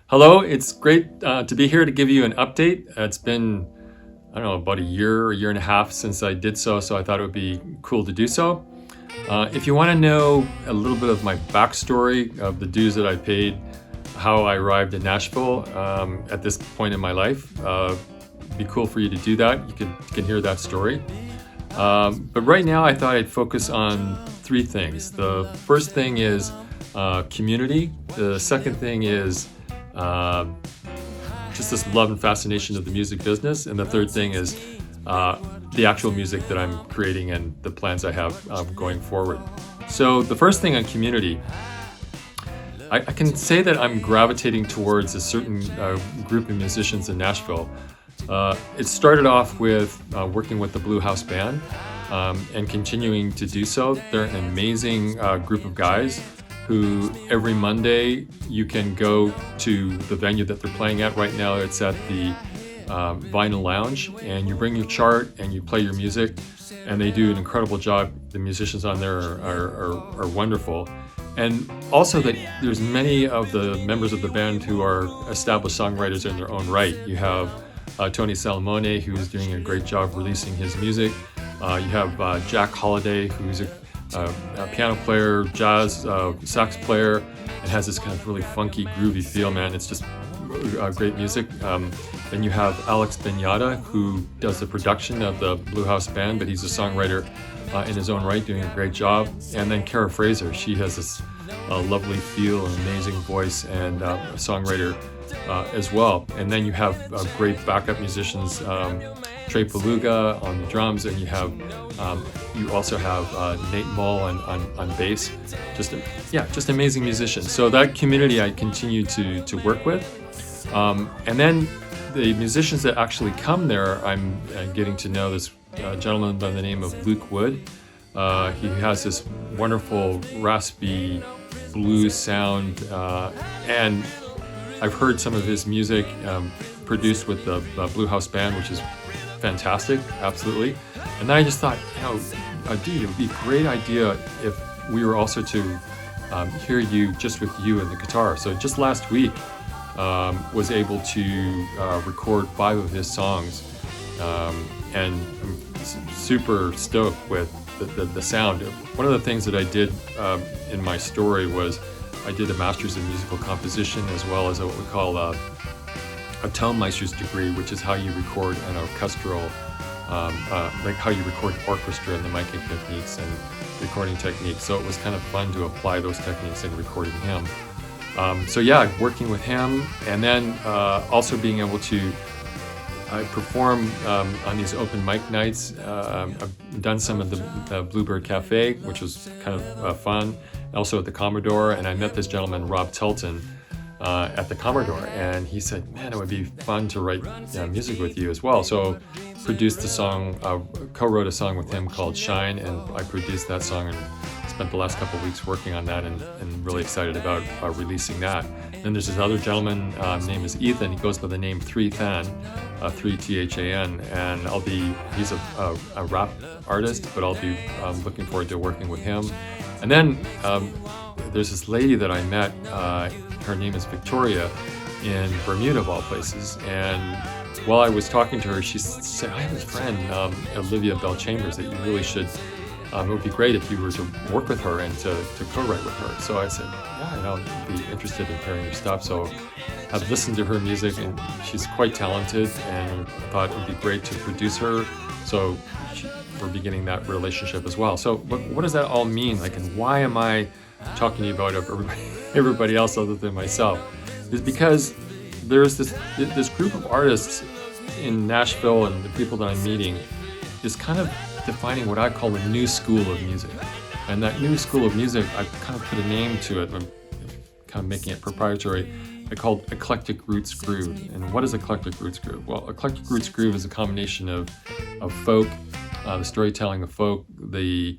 Hello, it's great to be here to give you an update. It's been, I don't know, about a year and a half since I did so I thought it would be cool to do so. If you want to know a little bit of my backstory of the dues that I paid, how I arrived in Nashville at this point in my life, it'd be cool for you to do that. You can hear that story. But right now I thought I'd focus on three things. The first thing is community. The second thing is just this love and fascination of the music business. And the third thing is the actual music that I'm creating and the plans I have going forward. So the first thing on community, I can say that I'm gravitating towards a certain group of musicians in Nashville. It started off with working with the Blue House Band and continuing to do so. They're an amazing group of guys who every Monday you can go to the venue that they're playing at. Right now it's at the Vinyl Lounge, and you bring your chart and you play your music, and they do an incredible job. The musicians on there are wonderful. And also that there's many of the members of the band who are established songwriters in their own right. You have Tony Salamone, who's doing a great job releasing his music. You have Jack Holliday, who's a piano player, jazz sax player, and has this kind of really funky, groovy feel, man. It's just great music. Then you have Alex Benyata, who does the production of the Blue House Band, but he's a songwriter in his own right, doing a great job. And then Kara Fraser, she has this lovely feel, an amazing voice, and a songwriter as well. And then you have great backup musicians, Trey Paluga on the drums, and you also have Nate Mull on bass. Just amazing musicians. So that community I continue to work with. And then the musicians that actually come there, I'm getting to know this gentleman by the name of Luke Wood. He has this wonderful raspy blues sound, and I've heard some of his music produced with the Blue House Band, which is fantastic, absolutely. And then I just thought, dude, it would be a great idea if we were also to hear you just with you and the guitar. So just last week, was able to record 5 of his songs, and I'm super stoked with the sound. One of the things that I did in my story was I did a master's in musical composition, as well as what we call a tone meister's degree, which is how you record an orchestral, like how you record an orchestra and the miking techniques and recording techniques. So it was kind of fun to apply those techniques in recording him. So yeah, working with him, and then also being able to perform on these open mic nights. I've done some of the Bluebird Cafe, which was kind of fun, also at the Commodore, and I met this gentleman, Rob Telton, at the Commodore, and he said, man, it would be fun to write music with you as well. So produced the song, co-wrote a song with him called Shine, and I produced that song and spent the last couple of weeks working on that, and really excited about releasing that. Then there's this other gentleman, his name is Ethan. He goes by the name 3Than, 3THAN, and he's a rap artist, but I'll be looking forward to working with him. And then there's this lady that I met, her name is Victoria, in Bermuda of all places, and while I was talking to her, she said, I have a friend, Olivia Bell Chambers, that you really should, it would be great if you were to work with her and to co-write with her. So I said, yeah, I'd be interested in hearing your stuff. So I've listened to her music, and she's quite talented, and thought it would be great to produce her. So we're beginning that relationship as well. So what does that all mean? Like, and why am I talking to you about everybody else other than myself? Is because there's this group of artists in Nashville, and the people that I'm meeting is kind of defining what I call a new school of music. And that new school of music, I've kind of put a name to it. I'm kind of making it proprietary. I called Eclectic Roots Groove. And what is Eclectic Roots Groove? Well, Eclectic Roots Groove is a combination of folk, the storytelling of folk, the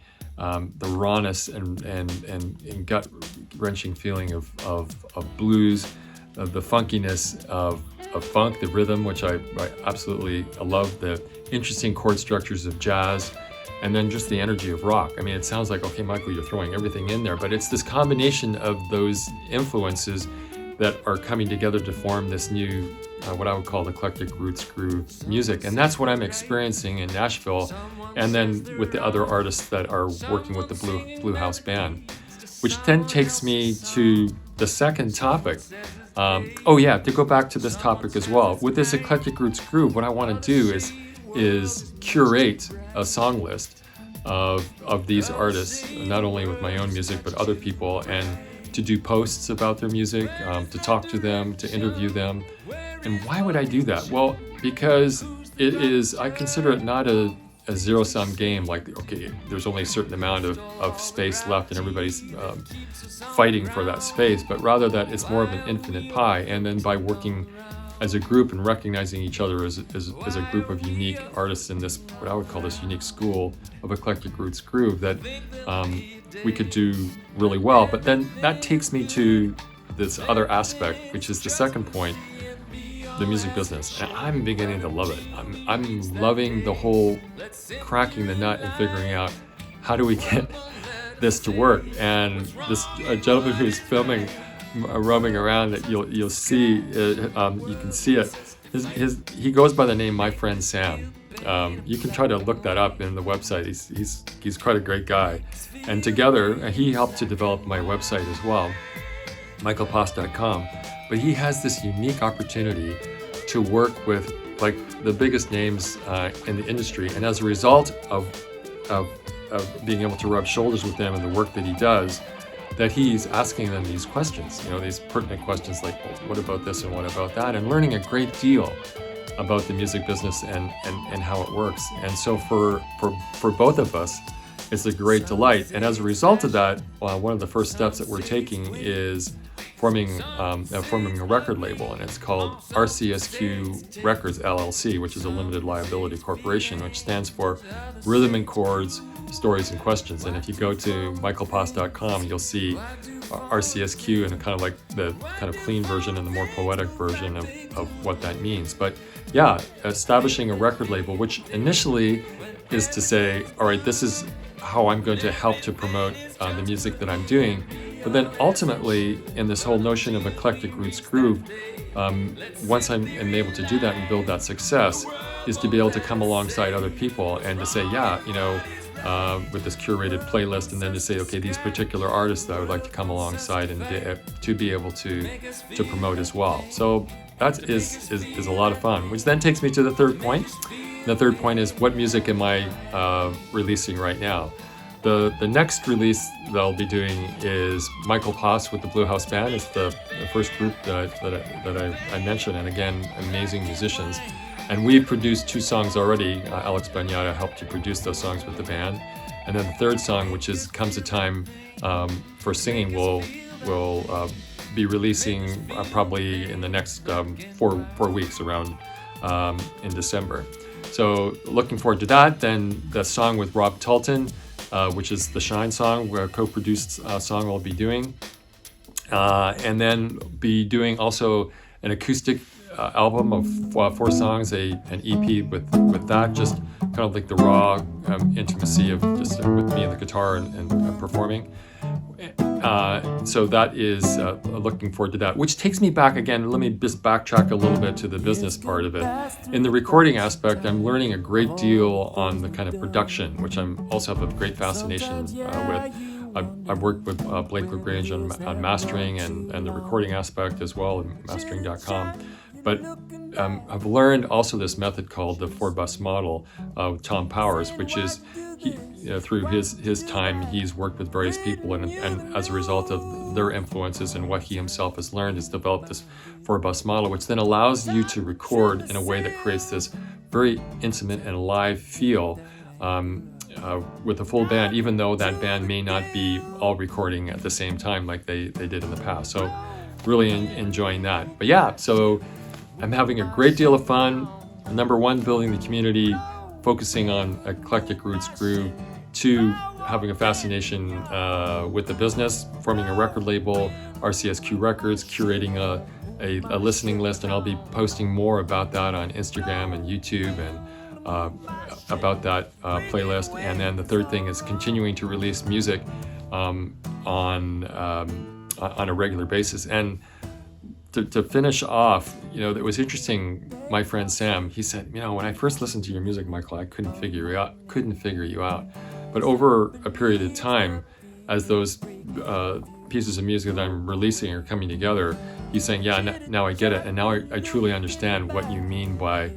rawness and gut-wrenching feeling of blues, the funkiness of funk, the rhythm, which I absolutely love, the interesting chord structures of jazz, and then just the energy of rock. I mean, it sounds like, okay, Michael, you're throwing everything in there, but it's this combination of those influences that are coming together to form this new, what I would call eclectic roots groove music. And that's what I'm experiencing in Nashville, and then with the other artists that are working with the Blue House Band, which then takes me to the second topic. To go back to this topic as well. With this eclectic roots groove, what I want to do is curate a song list of these artists, not only with my own music but other people, and to do posts about their music, to talk to them, to interview them. And why would I do that? Well, because I consider it not a zero-sum game, like, okay, there's only a certain amount of space left and everybody's fighting for that space, but rather that it's more of an infinite pie. And then by working as a group and recognizing each other as a group of unique artists in this, what I would call this unique school of eclectic roots groove, that we could do really well. But then that takes me to this other aspect, which is the second point, the music business. And I'm beginning to love it. I'm loving the whole cracking the nut and figuring out how do we get this to work. And this gentleman who's filming, roaming around, that you'll see, you can see it. He goes by the name My Friend Sam. You can try to look that up in the website. He's quite a great guy. And together, he helped to develop my website as well, michaelpos.com. But he has this unique opportunity to work with like the biggest names in the industry, and as a result of being able to rub shoulders with them and the work that he does, that he's asking them these questions, these pertinent questions like, well, what about this and what about that, and learning a great deal about the music business and how it works. And so for both of us, it's a great delight. And as a result of that, one of the first steps that we're taking is forming a record label, and it's called RCSQ Records LLC, which is a limited liability corporation, which stands for Rhythm and Chords, Stories and Questions. And if you go to michaelpos.com, you'll see RCSQ and kind of like the kind of clean version and the more poetic version of what that means. But yeah, establishing a record label, which initially is to say, all right, this is how I'm going to help to promote the music that I'm doing. But then ultimately, in this whole notion of eclectic roots groove, once I'm able to do that and build that success, is to be able to come alongside other people and to say, with this curated playlist, and then to say, okay, these particular artists that I would like to come alongside and to be able to promote as well. So that is a lot of fun, which then takes me to the third point. The third point is, what music am I releasing right now? The next release that I'll be doing is Michael Pos with the Blue House Band. It's the first group that I mentioned, and again, amazing musicians. And we've produced 2 songs already. Alex Banyata helped to produce those songs with the band. And then the third song, which comes a time for singing, will be releasing probably in the next 4 weeks, around in December. So looking forward to that. Then the song with Rob Tulton, which is the Shine song, a co-produced song I'll be doing. And then be doing also an acoustic album of 4 songs, an EP with that, just kind of like the raw intimacy of just with me and the guitar and performing. So that is looking forward to that, which takes me back again. Let me just backtrack a little bit to the business part of it. In the recording aspect, I'm learning a great deal on the kind of production, which I'm also have a great fascination with. I've worked with Blake LaGrange on mastering and the recording aspect as well, and mastering.com. But I've learned also this method called the 4-bus model with Tom Powers, which is through his time, he's worked with various people, and as a result of their influences and what he himself has learned, has developed this 4-bus model, which then allows you to record in a way that creates this very intimate and live feel with a full band, even though that band may not be all recording at the same time like they did in the past. So really enjoying that. But yeah, so I'm having a great deal of fun. Number 1, building the community, focusing on eclectic roots groove. 2, having a fascination with the business, forming a record label, RCSQ Records, curating a listening list, and I'll be posting more about that on Instagram and YouTube and about that playlist. And then the third thing is continuing to release music on a regular basis. And to finish off, it was interesting. My friend Sam, he said, when I first listened to your music, Michael, I couldn't figure you out. But over a period of time, as those pieces of music that I'm releasing are coming together, he's saying, yeah, now I get it, and now I truly understand what you mean by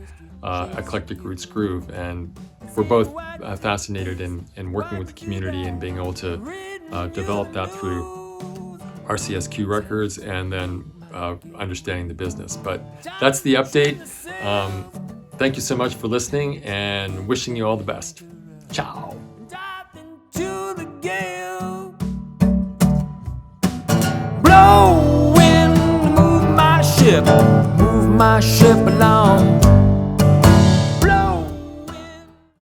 eclectic roots groove. And we're both fascinated in working with the community and being able to develop that through RCSQ records, and then understanding the business. But that's the update. Thank you so much for listening, and wishing you all the best. Ciao. Blow wind, move my ship along.